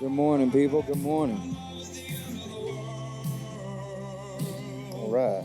Good morning, people. Good morning. All right.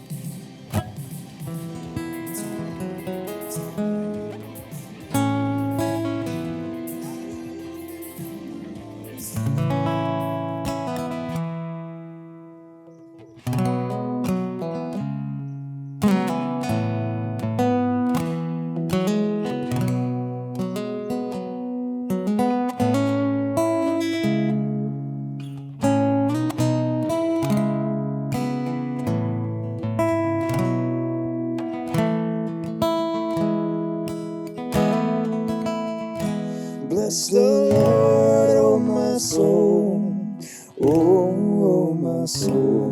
Bless the Lord, oh my soul, oh my soul,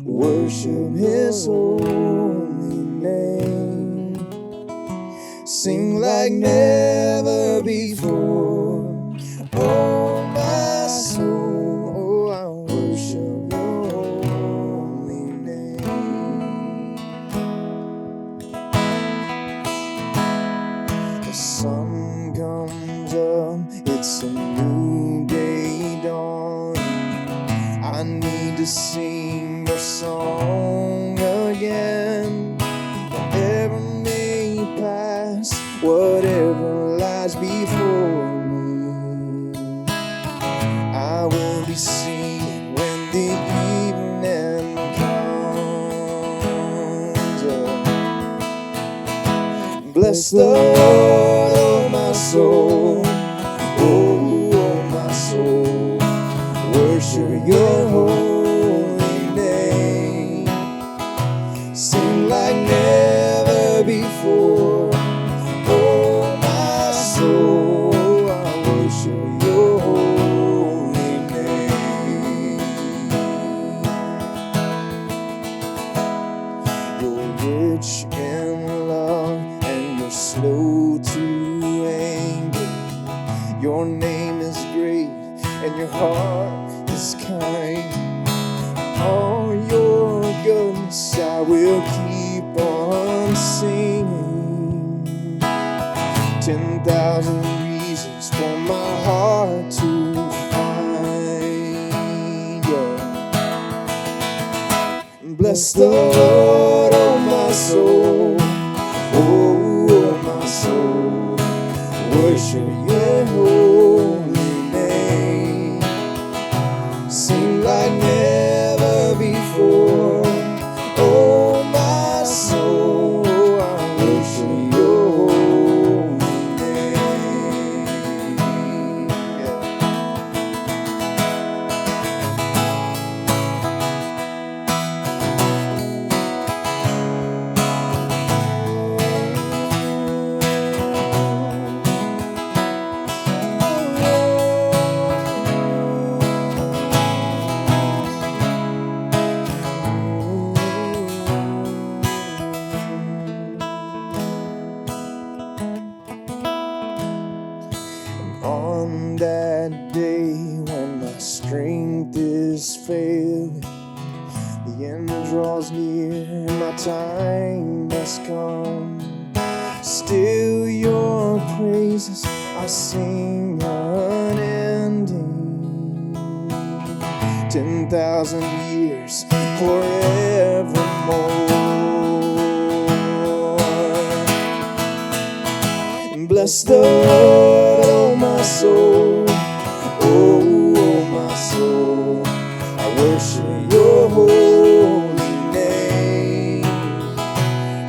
worship His holy name. Sing like never before, oh my soul, oh I worship Your holy name. The sun comes up, it's a new day dawning. I need to sing your song again. Whatever may pass, whatever lies before me, I will be singing when the evening comes up. Bless the Lord, oh my soul, oh my soul, worship Your holy name. Sing like never before, oh my soul, I worship Your holy name. You're rich in love and You're slow to anger. Your name is great and Your heart is kind. All Your goodness I will keep on singing. 10,000 reasons for my heart to find You. Bless the Lord, oh my soul, oh my soul, worship Your holy name. Sing like never before, oh my soul, I worship Your holy name. On that day when my strength is failing, the end draws near and my time has come, still Your praises I sing unending. 10,000 years forevermore. Bless the Lord, oh my soul, oh my soul, I worship Your holy name.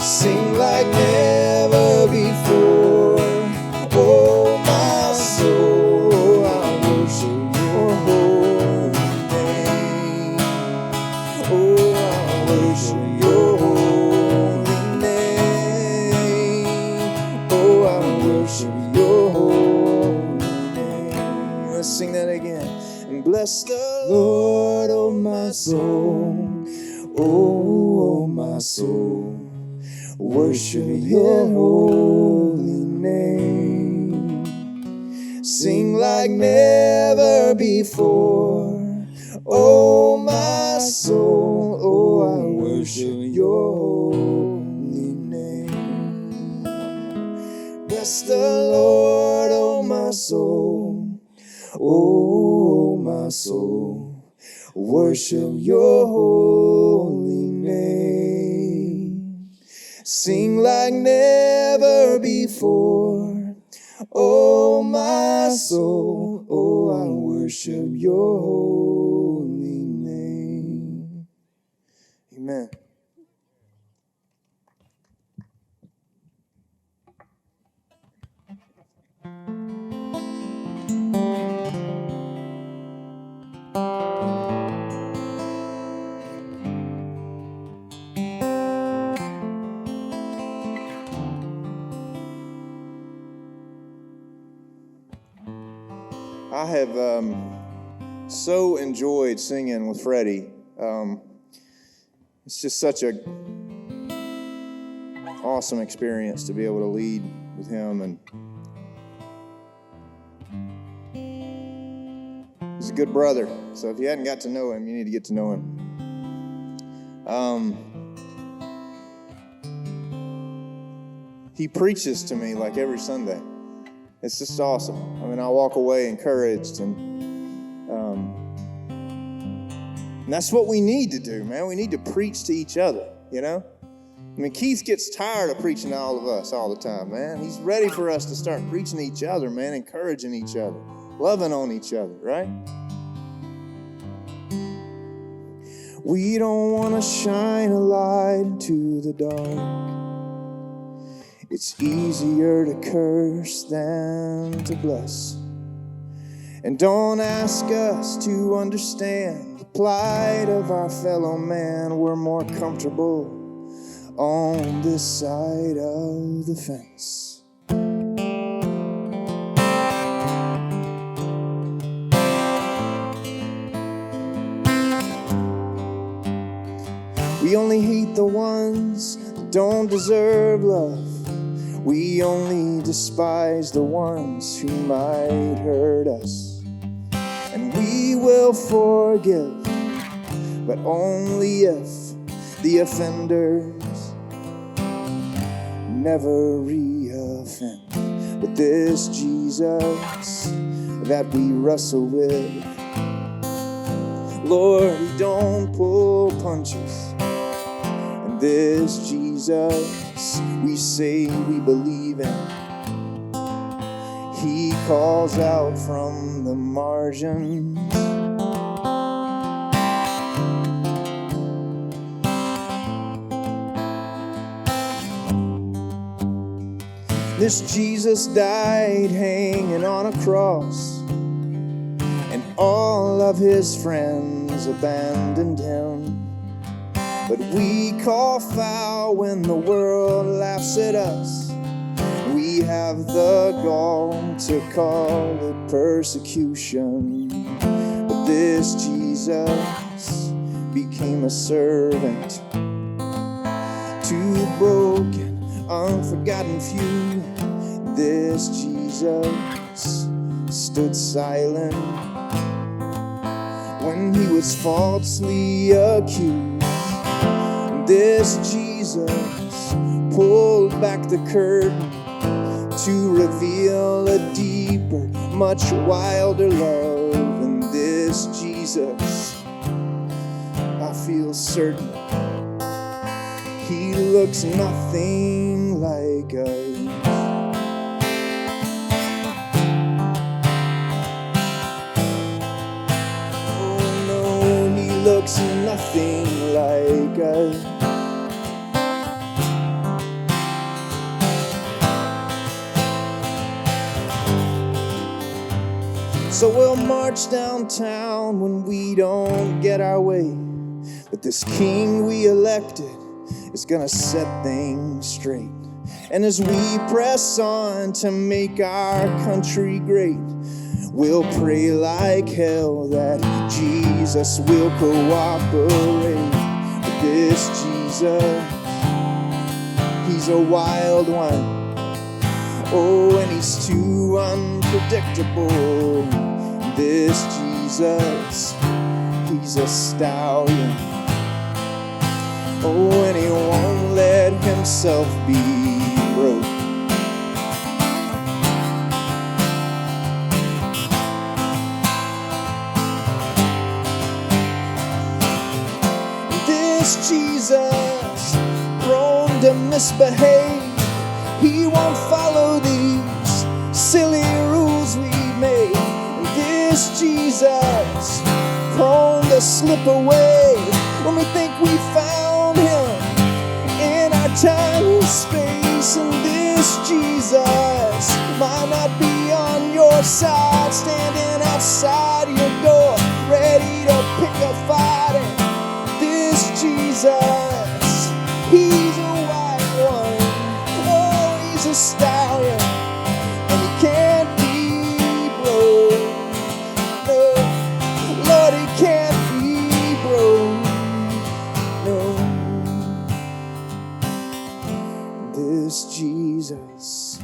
Sing like never before, oh my soul, I worship Your holy name. Oh, I worship Your holy name. Oh, I worship Your holy name. Let's sing that again. And bless the Lord, oh my soul, oh my soul, worship Your holy name. Sing like never before, oh my soul, oh I worship Your holy name. Bless the Lord, oh my soul, oh my soul, worship your holy name. Sing like never before, oh my soul, oh I worship your holy name. Amen. I have so enjoyed singing with Freddie. It's just such a awesome experience to be able to lead with him, and he's a good brother. So if you hadn't got to know him, you need to get to know him. He preaches to me like every Sunday. It's just awesome. I mean, I walk away encouraged, and that's what we need to do, man. We need to preach to each other, you know? I mean, Keith gets tired of preaching to all of us all the time, man. He's ready for us to start preaching to each other, man, encouraging each other, loving on each other, right? We don't want to shine a light into the dark. It's easier to curse than to bless. And don't ask us to understand the plight of our fellow man. We're more comfortable on this side of the fence. We only hate the ones that don't deserve love. We only despise the ones who might hurt us. And we will forgive, but only if the offenders never re-offend. But this Jesus that we wrestle with, Lord, he don't pull punches. And this Jesus we say we believe in, he calls out from the margins. This Jesus died hanging on a cross, and all of his friends abandoned him. But we call foul when the world laughs at us. We have the gall to call it persecution. But this Jesus became a servant to the broken, unforgotten few. This Jesus stood silent when he was falsely accused. This Jesus pulled back the curtain to reveal a deeper, much wilder love. And this Jesus, I feel certain, he looks nothing like us. Oh no, he looks nothing like us. So we'll march downtown when we don't get our way. But this king we elected is gonna set things straight. And as we press on to make our country great, we'll pray like hell that Jesus will cooperate. But this Jesus, he's a wild one. Oh, and he's too unpredictable. This Jesus, he's a stallion. Oh, and he won't let himself be broke. this Jesus, prone to misbehave. He won't follow these silly rules we made. And this Jesus, prone to slip away when we think we found him in our time and space. And this Jesus might not be on your side, standing outside your door, ready to pick a fight. And this Jesus, he's a white one, oh, he's a stallion, and he can't be broke. No, Lord, he can't be broke. No, this Jesus,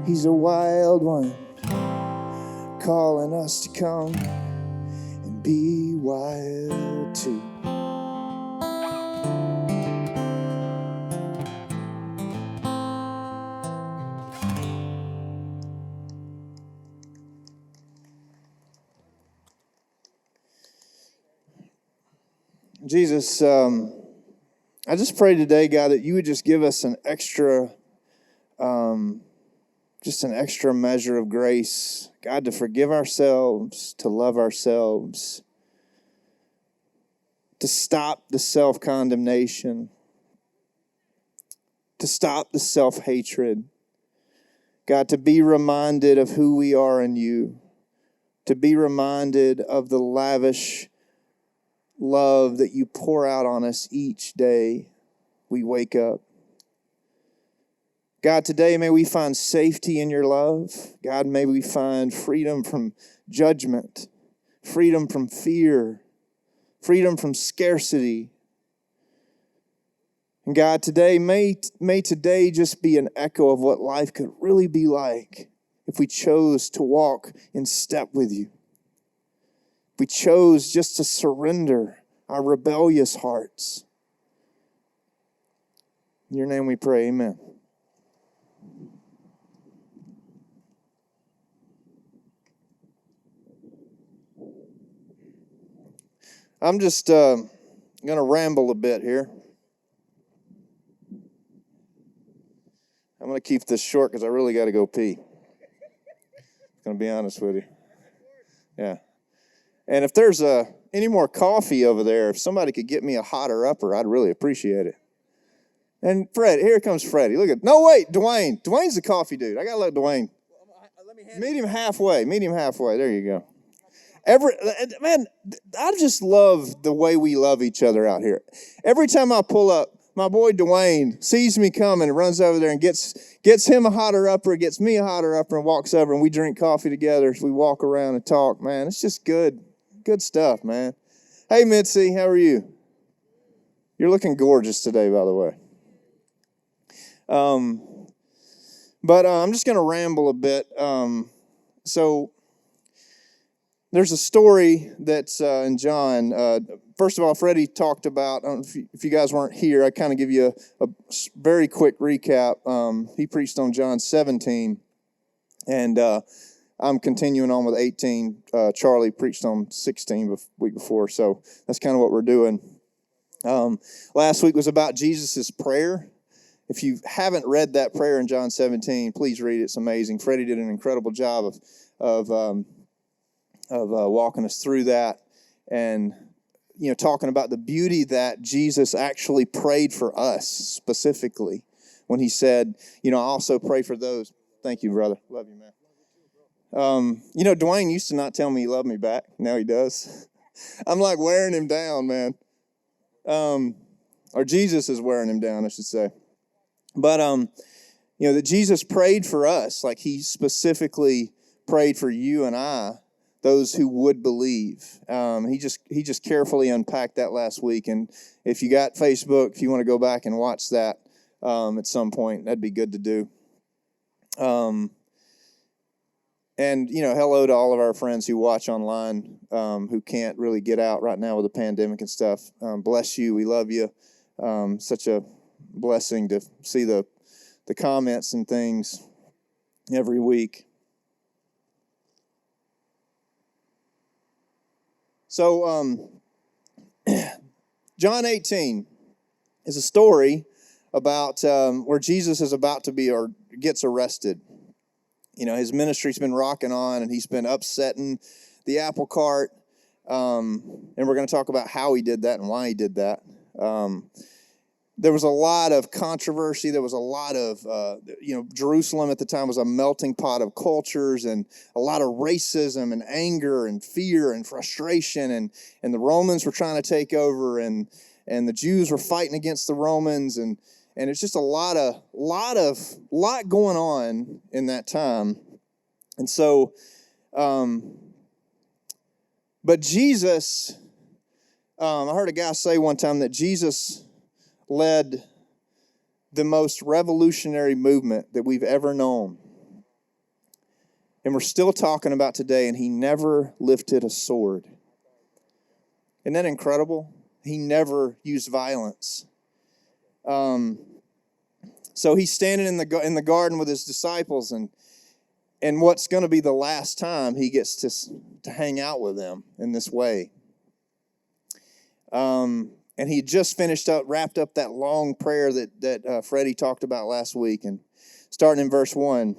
he's a wild one, calling us to come and be wild too. Jesus, I just pray today, God, that you would just give us an extra measure of grace, God, to forgive ourselves, to love ourselves, to stop the self-condemnation, to stop the self-hatred, God, to be reminded of who we are in you, to be reminded of the lavish love that you pour out on us each day we wake up. God, today may we find safety in your love. God, may we find freedom from judgment, freedom from fear, freedom from scarcity. And God, today, may today just be an echo of what life could really be like if we chose to walk in step with you. We chose just to surrender our rebellious hearts. In your name we pray, amen. I'm just going to ramble a bit here. I'm going to keep this short because I really got to go pee. I'm going to be honest with you. Yeah. And if there's any more coffee over there, if somebody could get me a hotter upper, I'd really appreciate it. And Fred, here comes Freddie. Look at, no, wait, Dwayne. Dwayne's the coffee dude. I got to let Dwayne. Meet him halfway. Meet him halfway. There you go. Man, I just love the way we love each other out here. Every time I pull up, my boy Dwayne sees me coming and runs over there and gets him a hotter upper, gets me a hotter upper, and walks over and we drink coffee together as we walk around and talk. Man, it's just good stuff, man. Hey, Mitzi, how are you? You're looking gorgeous today, by the way. But I'm just going to ramble a bit. So there's a story that's in John. First of all, Freddie talked about, if you guys weren't here, I kind of give you a very quick recap. He preached on John 17, and I'm continuing on with 18. Charlie preached on 16 the week before, so that's kind of what we're doing. Last week was about Jesus' prayer. If you haven't read that prayer in John 17, please read it. It's amazing. Freddie did an incredible job of walking us through that, and talking about the beauty that Jesus actually prayed for us specifically when he said, I also pray for those. Thank you, brother. Love you, man. Dwayne used to not tell me he loved me back. Now he does. I'm like wearing him down, man. Or Jesus is wearing him down, I should say. But, that Jesus prayed for us, like he specifically prayed for you and I, those who would believe. He just carefully unpacked that last week. And if you got Facebook, if you want to go back and watch that at some point, that'd be good to do. And, hello to all of our friends who watch online, who can't really get out right now with the pandemic and stuff. Bless you. We love you. Such a blessing to see the comments and things every week. So, John 18 is a story about where Jesus is about to be or gets arrested. You know, his ministry's been rocking on, and he's been upsetting the apple cart. And we're going to talk about how he did that and why he did that. There was a lot of controversy. There was a lot of, Jerusalem at the time was a melting pot of cultures, and a lot of racism and anger and fear and frustration. And the Romans were trying to take over, and the Jews were fighting against the Romans. And it's just a lot going on in that time. And so, but Jesus, I heard a guy say one time that Jesus led the most revolutionary movement that we've ever known. And we're still talking about today, and he never lifted a sword. Isn't that incredible? He never used violence. So he's standing in the garden with his disciples, and what's going to be the last time he gets to hang out with them in this way. And he just wrapped up that long prayer that Freddie talked about last week. And starting in verse 1.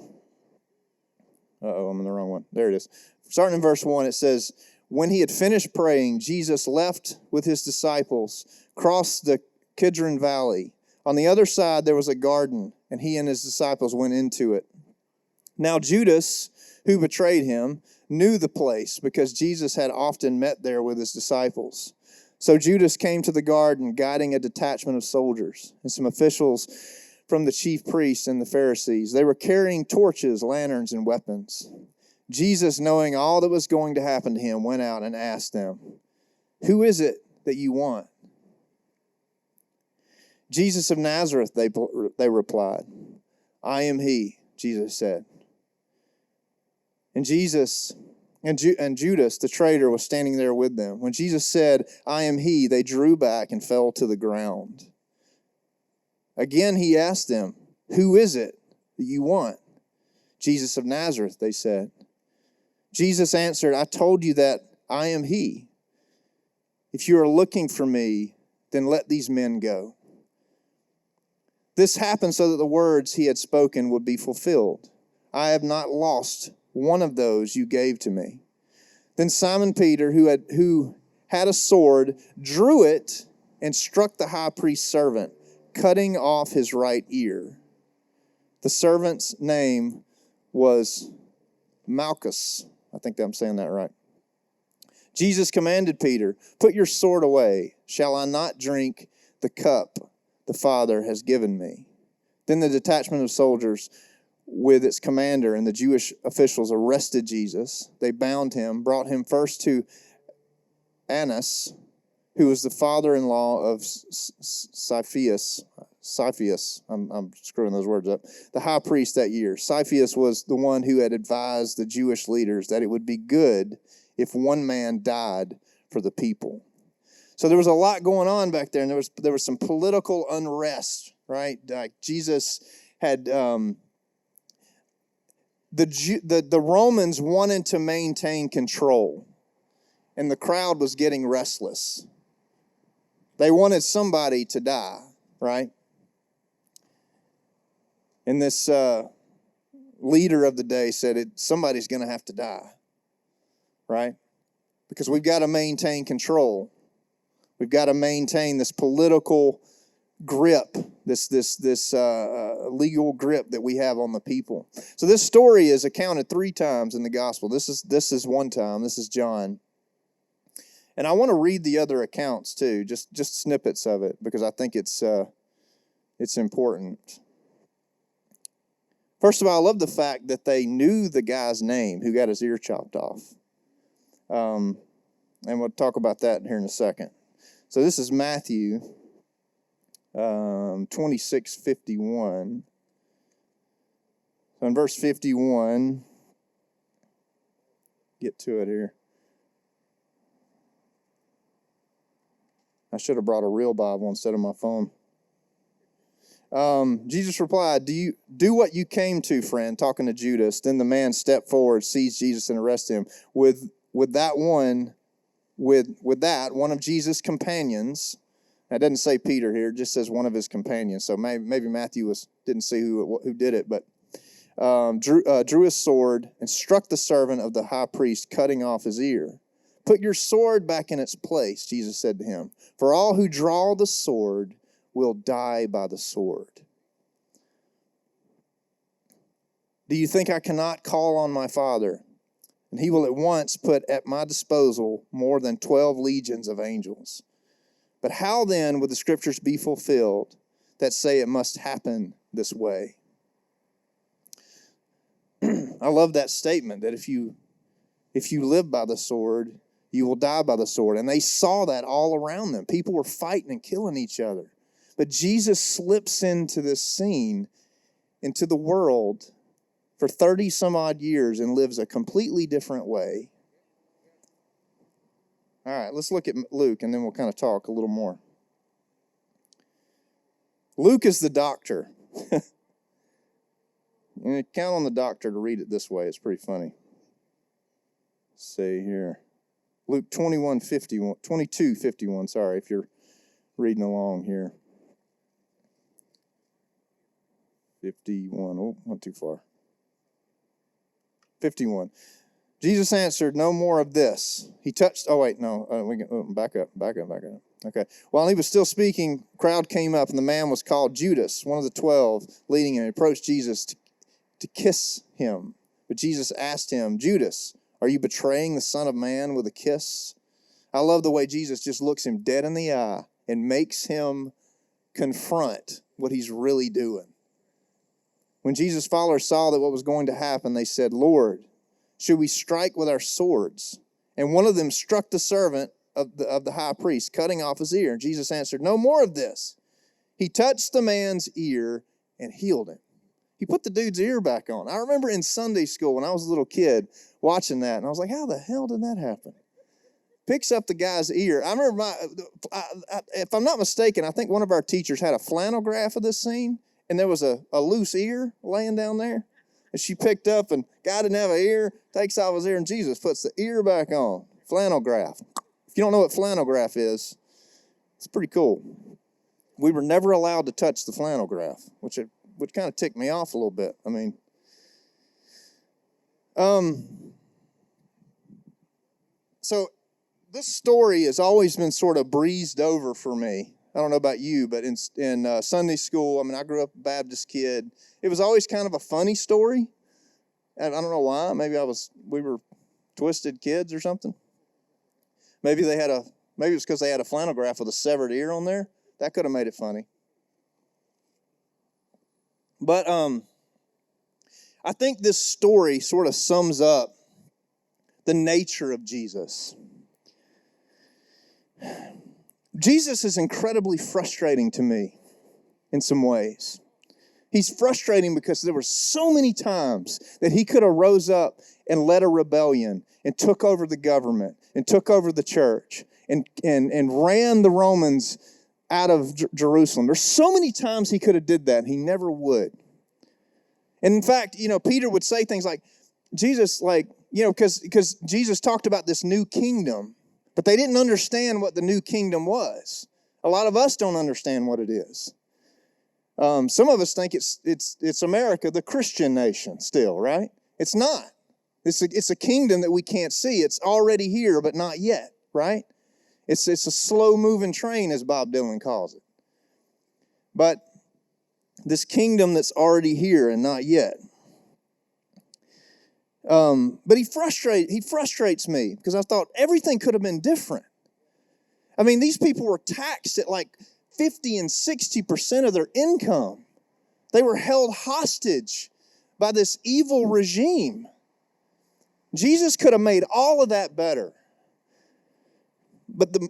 I'm in the wrong one. There it is. Starting in verse 1, it says, when he had finished praying, Jesus left with his disciples, crossed the Kidron Valley. On the other side, there was a garden, and he and his disciples went into it. Now Judas, who betrayed him, knew the place because Jesus had often met there with his disciples. So Judas came to the garden, guiding a detachment of soldiers and some officials from the chief priests and the Pharisees. They were carrying torches, lanterns, and weapons. Jesus, knowing all that was going to happen to him, went out and asked them, "Who is it that you want?" "Jesus of Nazareth," they replied. "I am he," Jesus said. And Judas, the traitor, was standing there with them. When Jesus said, "I am he," they drew back and fell to the ground. Again he asked them, "Who is it that you want?" "Jesus of Nazareth," they said. Jesus answered, "I told you that I am he. If you are looking for me, then let these men go." This happened so that the words he had spoken would be fulfilled. "I have not lost one of those you gave to me." Then Simon Peter, who had a sword, drew it and struck the high priest's servant, cutting off his right ear. The servant's name was Malchus. I think I'm saying that right. Jesus commanded Peter, "Put your sword away. Shall I not drink the cup the Father has given me?" Then the detachment of soldiers with its commander and the Jewish officials arrested Jesus. They bound him, brought him first to Annas, who was the father-in-law of Caiaphas. I'm screwing those words up. The high priest that year. Caiaphas was the one who had advised the Jewish leaders that it would be good if one man died for the people. So there was a lot going on back there, and there was some political unrest, right? Like Jesus had the Romans wanted to maintain control, and the crowd was getting restless. They wanted somebody to die, right? And this leader of the day said, somebody's going to have to die, right? Because we've got to maintain control. We've got to maintain this political grip, this legal grip that we have on the people. So this story is accounted 3 times in the gospel. This is one time. This is John. And I want to read the other accounts too, just snippets of it, because I think it's important. First of all, I love the fact that they knew the guy's name who got his ear chopped off. And we'll talk about that here in a second. So this is Matthew 26:51. So in verse 51, get to it here. I should have brought a real Bible instead of my phone. Jesus replied, "Do what you came to, friend," talking to Judas. Then the man stepped forward, seized Jesus, and arrested him. With that, one of Jesus' companions Now, it doesn't say Peter here. It just says one of his companions. So maybe Matthew didn't see who did it, but drew his sword and struck the servant of the high priest, cutting off his ear. Put your sword back in its place, Jesus said to him. For all who draw the sword will die by the sword. Do you think I cannot call on my Father, and he will at once put at my disposal more than 12 legions of angels? But how then would the scriptures be fulfilled that say it must happen this way? I love that statement, that if you live by the sword, you will die by the sword. And they saw that all around them. People were fighting and killing each other. But Jesus slips into this scene, into the world, for 30 some odd years and lives a completely different way. All right, let's look at Luke, and then we'll kind of talk a little more. Luke is the doctor. You count on the doctor to read it this way. It's pretty funny. Let's see here. Luke 22:51, sorry, if you're reading along here. 51, oh, went too far. 51. Jesus answered, no more of this. He touched, back up. Okay. While he was still speaking, a crowd came up, and the man was called Judas, one of the 12, leading him. He approached Jesus to kiss him. But Jesus asked him, Judas, are you betraying the Son of Man with a kiss? I love the way Jesus just looks him dead in the eye and makes him confront what he's really doing. When Jesus' followers saw that what was going to happen, they said, Lord, should we strike with our swords? And one of them struck the servant of the high priest, cutting off his ear. And Jesus answered, no more of this. He touched the man's ear and healed him. He put the dude's ear back on. I remember in Sunday school when I was a little kid watching that, and I was like, how the hell did that happen? Picks up the guy's ear. I remember, if I'm not mistaken, I think one of our teachers had a flannel graph of this scene, and there was a loose ear laying down there. And she picked up, and guy didn't have an ear, takes off his ear, and Jesus puts the ear back on. Flannel graph. If you don't know what flannel graph is, it's pretty cool. We were never allowed to touch the flannel graph, which kind of ticked me off a little bit. I mean, so this story has always been sort of breezed over for me. I don't know about you, but in Sunday school, I mean, I grew up a Baptist kid. It was always kind of a funny story. And I don't know why. Maybe we were twisted kids or something. Maybe it was because they had a flannel graph with a severed ear on there. That could have made it funny. But I think this story sort of sums up the nature of Jesus. Jesus is incredibly frustrating to me in some ways. He's frustrating because there were so many times that he could have rose up and led a rebellion and took over the government and took over the church and ran the Romans out of Jerusalem. There's so many times he could have did that, and he never would. And in fact, Peter would say things like, Jesus, because Jesus talked about this new kingdom, but they didn't understand what the new kingdom was. A lot of us don't understand what it is. Some of us think it's America, the Christian nation still, right? It's not. It's a kingdom that we can't see. It's already here, but not yet, right? It's a slow-moving train, as Bob Dylan calls it. But this kingdom that's already here and not yet. But he frustrates me because I thought everything could have been different. I mean, these people were taxed at like 50 and 60% of their income. They were held hostage by this evil regime. Jesus could have made all of that better. But the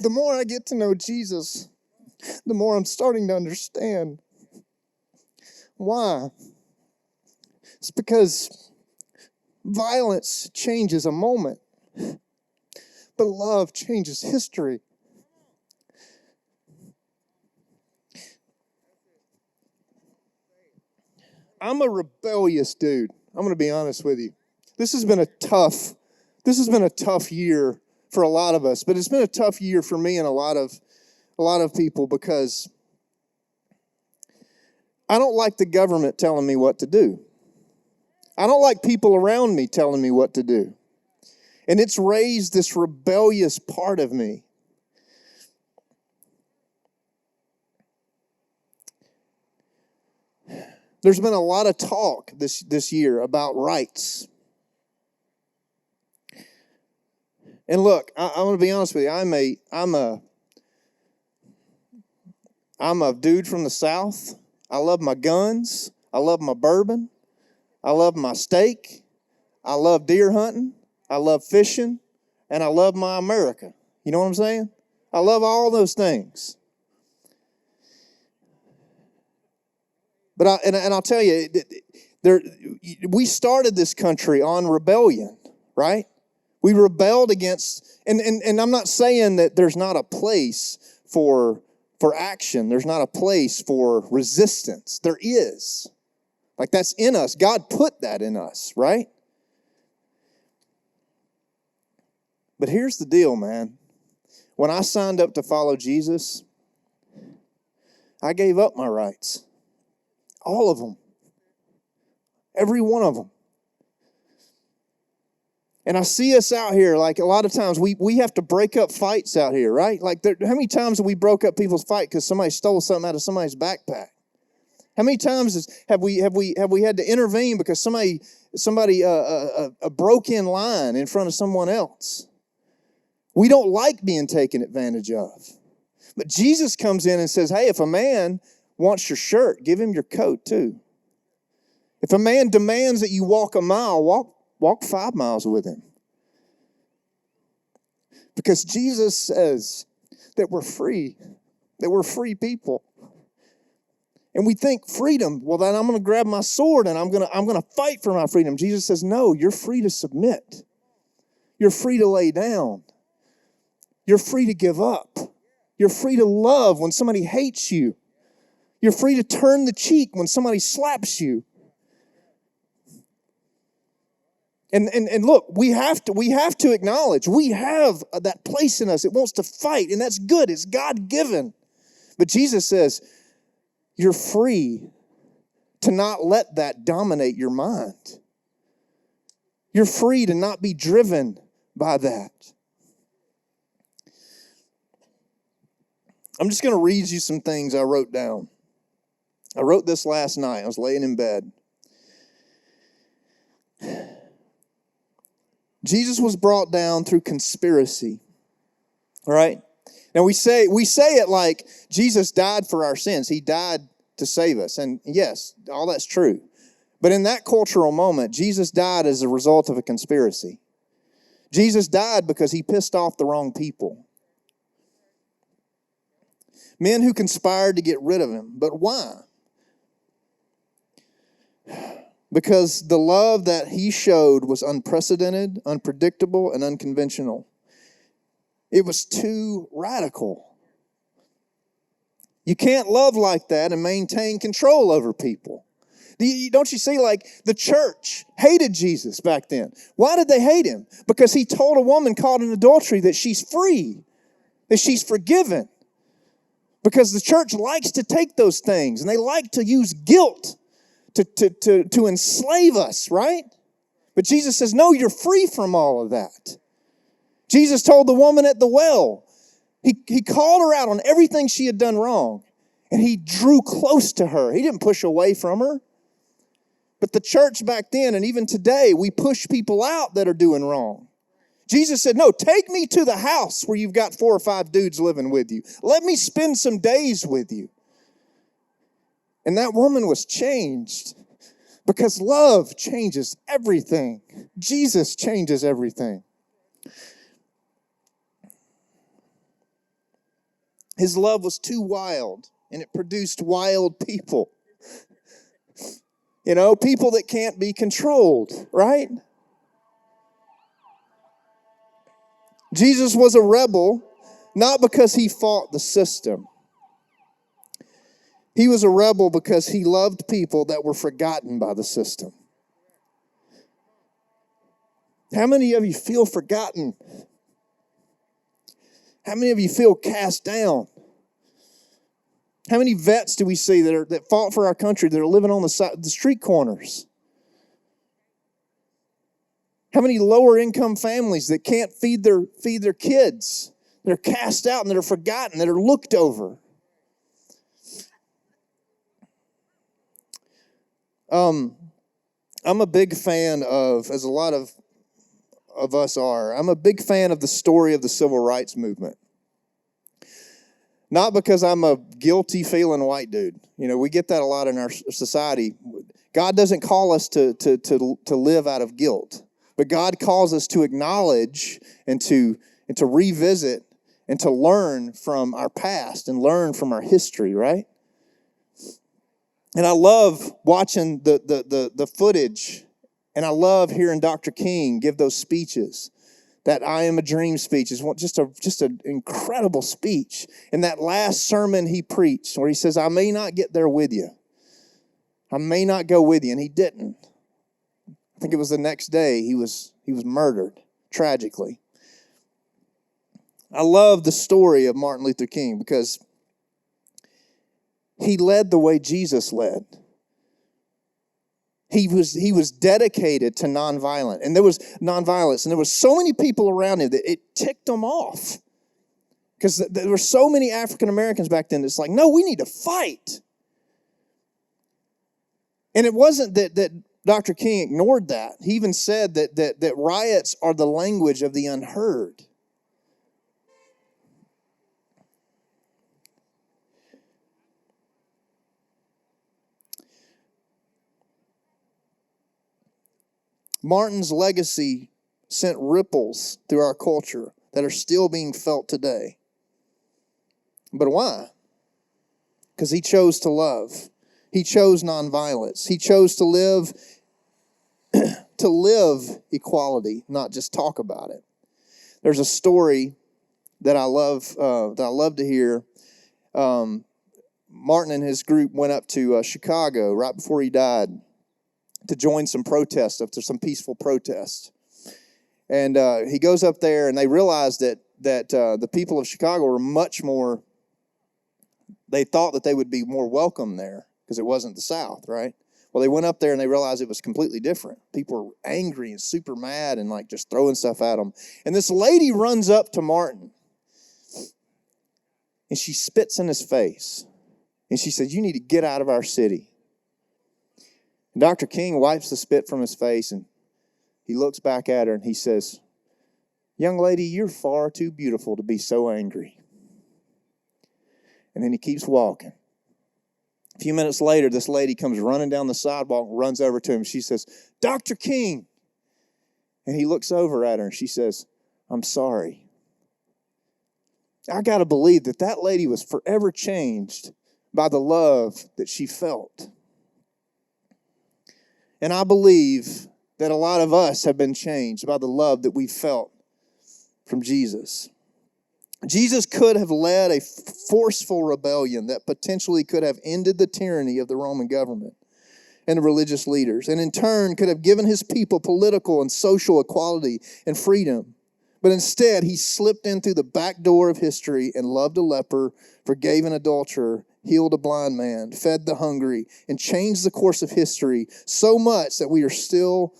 more I get to know Jesus, the more I'm starting to understand why. It's because violence changes a moment, but love changes history. I'm a rebellious dude. I'm going to be honest with you. This has been a tough year for a lot of us, but it's been a tough year for me and a lot of people because I don't like the government telling me what to do. I don't like people around me telling me what to do. And it's raised this rebellious part of me. There's been a lot of talk this year about rights. And look, I'm going to be honest with you. I'm a dude from the South. I love my guns. I love my bourbon. I love my steak. I love deer hunting. I love fishing. And I love my America. You know what I'm saying? I love all those things. But I'll tell you, we started this country on rebellion, right? We rebelled against, and I'm not saying that there's not a place for action. There's not a place for resistance. There is. Like, that's in us. God put that in us, right? But here's the deal, man. When I signed up to follow Jesus, I gave up my rights. All of them. Every one of them. And I see us out here, like a lot of times we have to break up fights out here, right? Like how many times have we broke up people's fight because somebody stole something out of somebody's backpack? How many times have we had to intervene because somebody broke in line in front of someone else? We don't like being taken advantage of. But Jesus comes in and says, hey, if a man wants your shirt, give him your coat too. If a man demands that you walk a mile, walk 5 miles with him. Because Jesus says that we're free people. And we think freedom, well, then I'm going to grab my sword and I'm going to fight for my freedom. Jesus says, no, you're free to submit. You're free to lay down. You're free to give up. You're free to love when somebody hates you. You're free to turn the cheek when somebody slaps you. And look, we have to acknowledge we have that place in us. It wants to fight, and that's good. It's God-given. But Jesus says, you're free to not let that dominate your mind. You're free to not be driven by that. I'm just going to read you some things I wrote down. I wrote this last night. I was laying in bed. Jesus was brought down through conspiracy. All right? Now we say it like Jesus died for our sins. He died to save us. And yes, all that's true. But in that cultural moment, Jesus died as a result of a conspiracy. Jesus died because he pissed off the wrong people. Men who conspired to get rid of him. But why? Because the love that he showed was unprecedented, unpredictable, and unconventional. It was too radical. You can't love like that and maintain control over people. Don't you see, like, the church hated Jesus back then. Why did they hate him? Because he told a woman caught in adultery that she's free, that she's forgiven. Because the church likes to take those things, and they like to use guilt to enslave us, right? But Jesus says, no, you're free from all of that. Jesus told the woman at the well, he called her out on everything she had done wrong, and he drew close to her. He didn't push away from her. But the church back then, and even today, we push people out that are doing wrong. Jesus said, no, take me to the house where you've got 4 or 5 dudes living with you. Let me spend some days with you. And that woman was changed because love changes everything. Jesus changes everything. His love was too wild, and it produced wild people. You know, people that can't be controlled, right? Jesus was a rebel, not because he fought the system. He was a rebel because he loved people that were forgotten by the system. How many of you feel forgotten? How many of you feel cast down? How many vets do we see that fought for our country that are living on the street corners? How many lower income families that can't feed their kids, that are cast out and that are forgotten, that are looked over? I'm a big fan of, as a lot of us are, I'm a big fan of the story of the civil rights movement. Not because I'm a guilty feeling white dude. We get that a lot in our society. God doesn't call us to live out of guilt, but God calls us to acknowledge and to revisit and to learn from our past and learn from our history, right? And I love watching the footage, and I love hearing Dr. King give those speeches. That I Am a Dream speech is just an incredible speech. And that last sermon he preached, where he says, I may not get there with you. I may not go with you. And he didn't. I think it was the next day he was murdered, tragically. I love the story of Martin Luther King because he led the way Jesus led. He was dedicated to nonviolence, and there was so many people around him that it ticked him off, because there were so many African Americans back then. It's like, no, we need to fight. And it wasn't that Dr. King ignored that. He even said that riots are the language of the unheard. Martin's legacy sent ripples through our culture that are still being felt today. But why? Because he chose to love. He chose nonviolence. He chose to live equality, not just talk about it. There's a story that I love to hear. Martin and his group went up to Chicago right before he died to join some protests, after some peaceful protests. And he goes up there, and they realize that the people of Chicago were much more, they thought that they would be more welcome there because it wasn't the South, right? Well, they went up there and they realized it was completely different. People were angry and super mad and like just throwing stuff at them. And this lady runs up to Martin, and she spits in his face. And she says, you need to get out of our city. And Dr. King wipes the spit from his face, and he looks back at her and he says, young lady, you're far too beautiful to be so angry. And then he keeps walking. A few minutes later, this lady comes running down the sidewalk, runs over to him. She says, Dr. King. And he looks over at her and she says, I'm sorry. I got to believe that lady was forever changed by the love that she felt. And I believe that a lot of us have been changed by the love that we felt from Jesus. Jesus could have led a forceful rebellion that potentially could have ended the tyranny of the Roman government and the religious leaders, and in turn could have given his people political and social equality and freedom. But instead, he slipped in through the back door of history and loved a leper, forgave an adulterer, healed a blind man, fed the hungry, and changed the course of history so much that we are still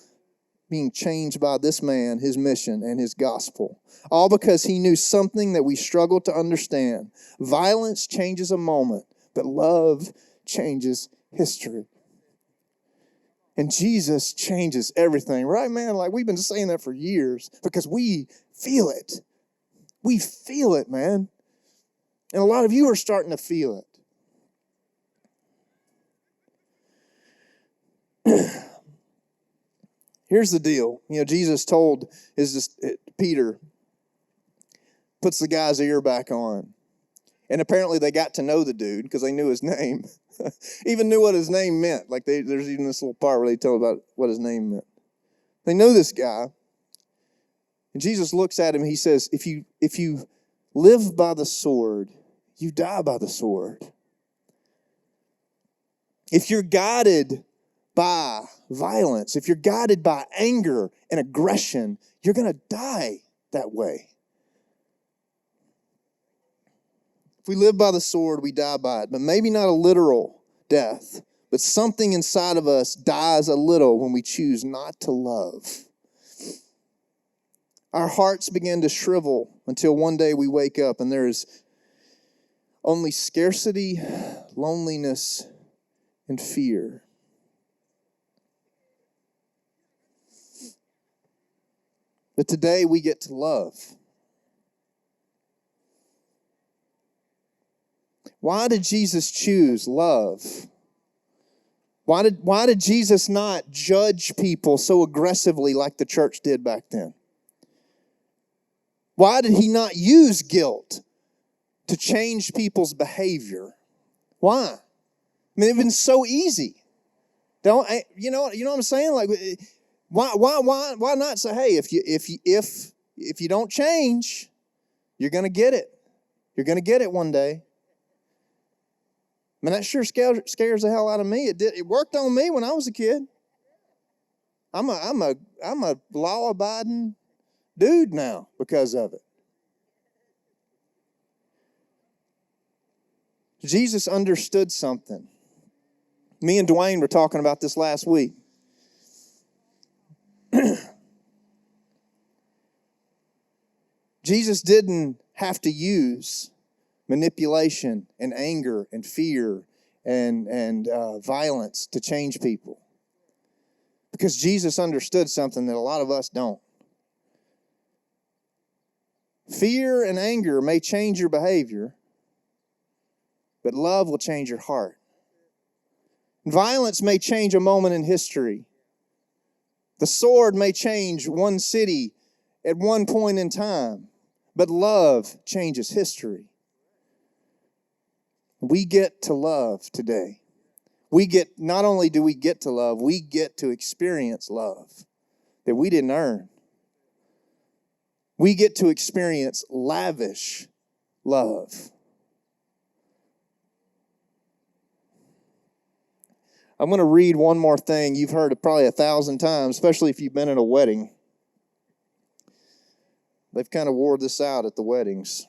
being changed by this man, his mission, and his gospel. All because he knew something that we struggle to understand. Violence changes a moment, but love changes history. And Jesus changes everything, right, man? Like, we've been saying that for years because we feel it. We feel it, man. And a lot of you are starting to feel it. Here's the deal. Jesus told Peter, puts the guy's ear back on. And apparently they got to know the dude because they knew his name. Even knew what his name meant. Like there's even this little part where they tell about what his name meant. They know this guy. And Jesus looks at him and he says, if you live by the sword, you die by the sword. If you're guided by violence, if you're guided by anger and aggression, you're going to die that way. we live by the sword, we die by it. But maybe not a literal death, but something inside of us dies a little when we choose not to love. Our hearts begin to shrivel until one day we wake up and there is only scarcity, loneliness, and fear. But today we get to love. Why did Jesus choose love? Why did Jesus not judge people so aggressively like the church did back then? Why did he not use guilt to change people's behavior? Why? I mean, it'd been so easy. You know what I'm saying? Like, why not say, hey, if you don't change, you're gonna get it. You're gonna get it one day. I mean, that sure scares the hell out of me. It worked on me when I was a kid. I'm a law-abiding dude now because of it. Jesus understood something. Me and Dwayne were talking about this last week. Jesus didn't have to use manipulation and anger and fear and violence to change people. Because Jesus understood something that a lot of us don't. Fear and anger may change your behavior, but love will change your heart. Violence may change a moment in history. The sword may change one city at one point in time, but love changes history. We get to love today. Not only do we get to love, we get to experience love that we didn't earn. We get to experience lavish love. I'm going to read one more thing. You've heard it probably 1,000 times, especially if you've been in a wedding. They've kind of wore this out at the weddings.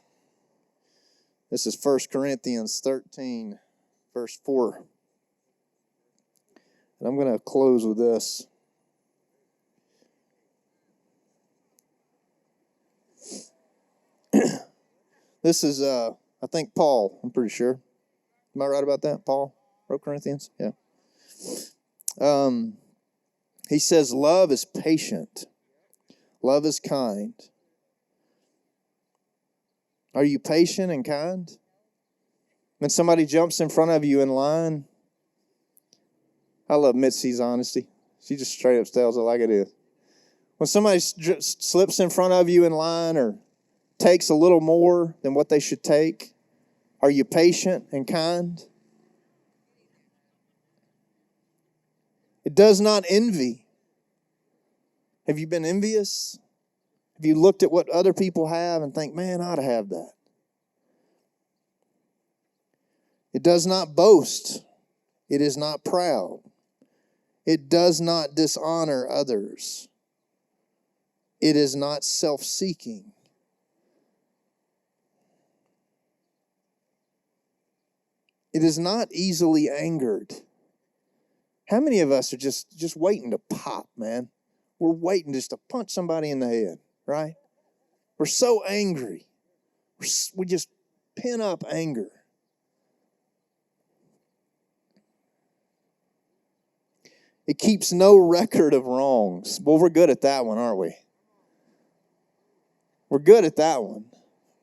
This is 1 Corinthians 13, verse 4. And I'm going to close with this. This is, I think, Paul, I'm pretty sure. Am I right about that? Paul wrote Corinthians? Yeah. He says, love is patient. Love is kind. Are you patient and kind? When somebody jumps in front of you in line, I love Mitzi's honesty. She just straight up tells it like it is. When somebody slips in front of you in line or takes a little more than what they should take, are you patient and kind? It does not envy. Have you been envious? Have you looked at what other people have and think, man, I ought to have that? It does not boast. It is not proud. It does not dishonor others. It is not self-seeking. It is not easily angered. How many of us are just waiting to pop, man? We're waiting just to punch somebody in the head, right? We're so angry. We just pin up anger. It keeps no record of wrongs. Well, we're good at that one, aren't we? We're good at that one.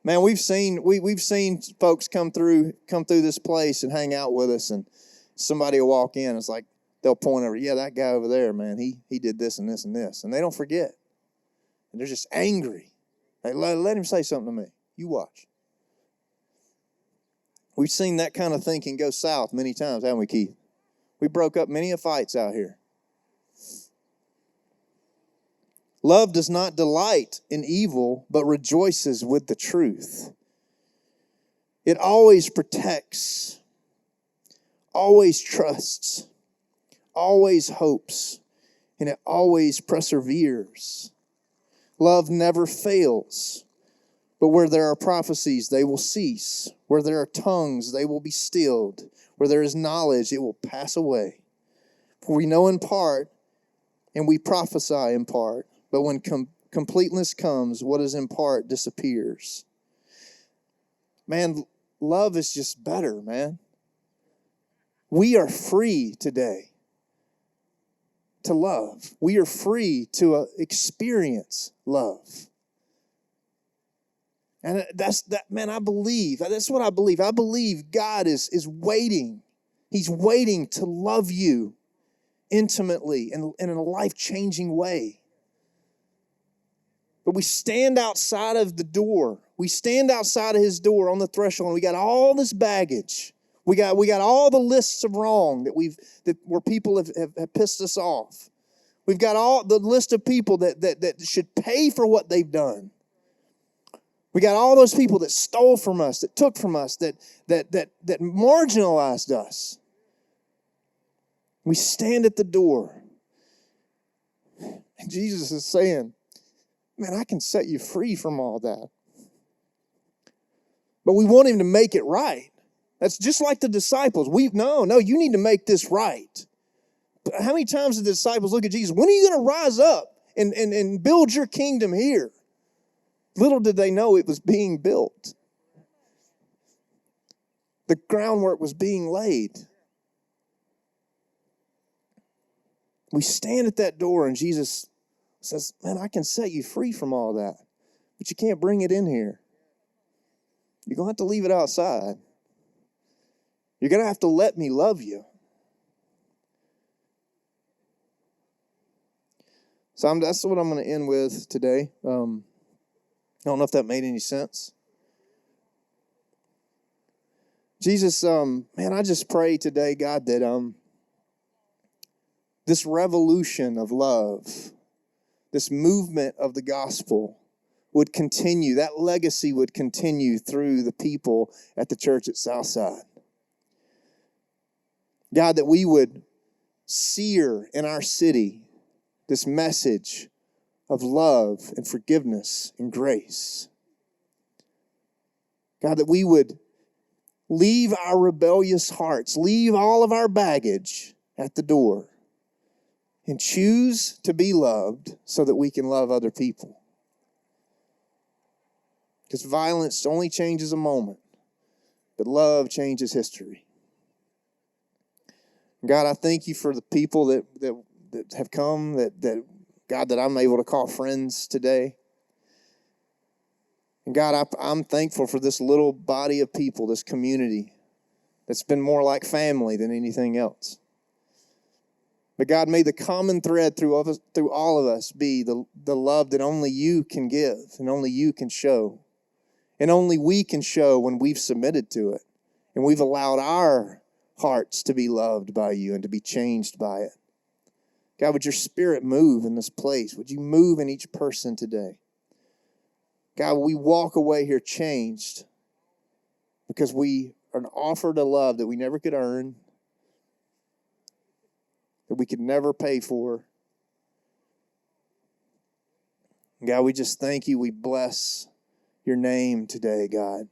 Man, we've seen folks come through this place and hang out with us, and somebody will walk in. It's like they'll point over, yeah, that guy over there, man, he did this and this and this, and they don't forget. And they're just angry. Hey, let him say something to me. You watch. We've seen that kind of thinking go south many times, haven't we, Keith? We broke up many fights out here. Love does not delight in evil, but rejoices with the truth. It always protects, always trusts, always hopes, and it always perseveres. Love never fails. But where there are prophecies, they will cease. Where there are tongues, they will be stilled. Where there is knowledge, it will pass away. For we know in part, and we prophesy in part. But when completeness comes, what is in part disappears. Man, love is just better, man. We are free today to love. We are free to experience love. And man, I believe. That's what I believe. I believe God is waiting. He's waiting to love you intimately and in a life-changing way. But we stand outside of the door. We stand outside of his door on the threshold, and we got all this baggage. We got all the lists of wrong where people have pissed us off. We've got all the list of people that should pay for what they've done. We got all those people that stole from us, that took from us, that marginalized us. We stand at the door. And Jesus is saying, man, I can set you free from all that. But we want him to make it right. That's just like the disciples. No, you need to make this right. But how many times did the disciples look at Jesus? When are you going to rise up and build your kingdom here? Little did they know it was being built. The groundwork was being laid. We stand at that door and Jesus says, man, I can set you free from all that. But you can't bring it in here. You're going to have to leave it outside. You're going to have to let me love you. So that's what I'm going to end with today. I don't know if that made any sense. Jesus, man, I just pray today, God, that this revolution of love, this movement of the gospel would continue. That legacy would continue through the people at the church at Southside. God, that we would sear in our city this message of love and forgiveness and grace. God, that we would leave our rebellious hearts, leave all of our baggage at the door, and choose to be loved so that we can love other people. Because violence only changes a moment, but love changes history. God, I thank you for the people that have come, that God, that I'm able to call friends today. And God, I'm thankful for this little body of people, this community that's been more like family than anything else. But God, may the common thread through all of us be the love that only you can give and only you can show. And only we can show when we've submitted to it. And we've allowed our hearts to be loved by you and to be changed by it. God, would your spirit move in this place? Would you move in each person today? God, we walk away here changed because we are offered a love that we never could earn, that we could never pay for. God, we just thank you. We bless your name today, God.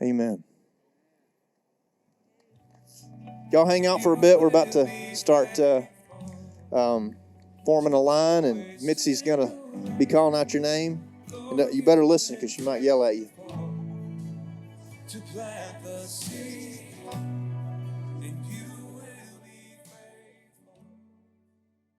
Amen. Y'all hang out for a bit. We're about to start forming a line, and Mitzi's going to be calling out your name. And you better listen because she might yell at you. To plant the seed.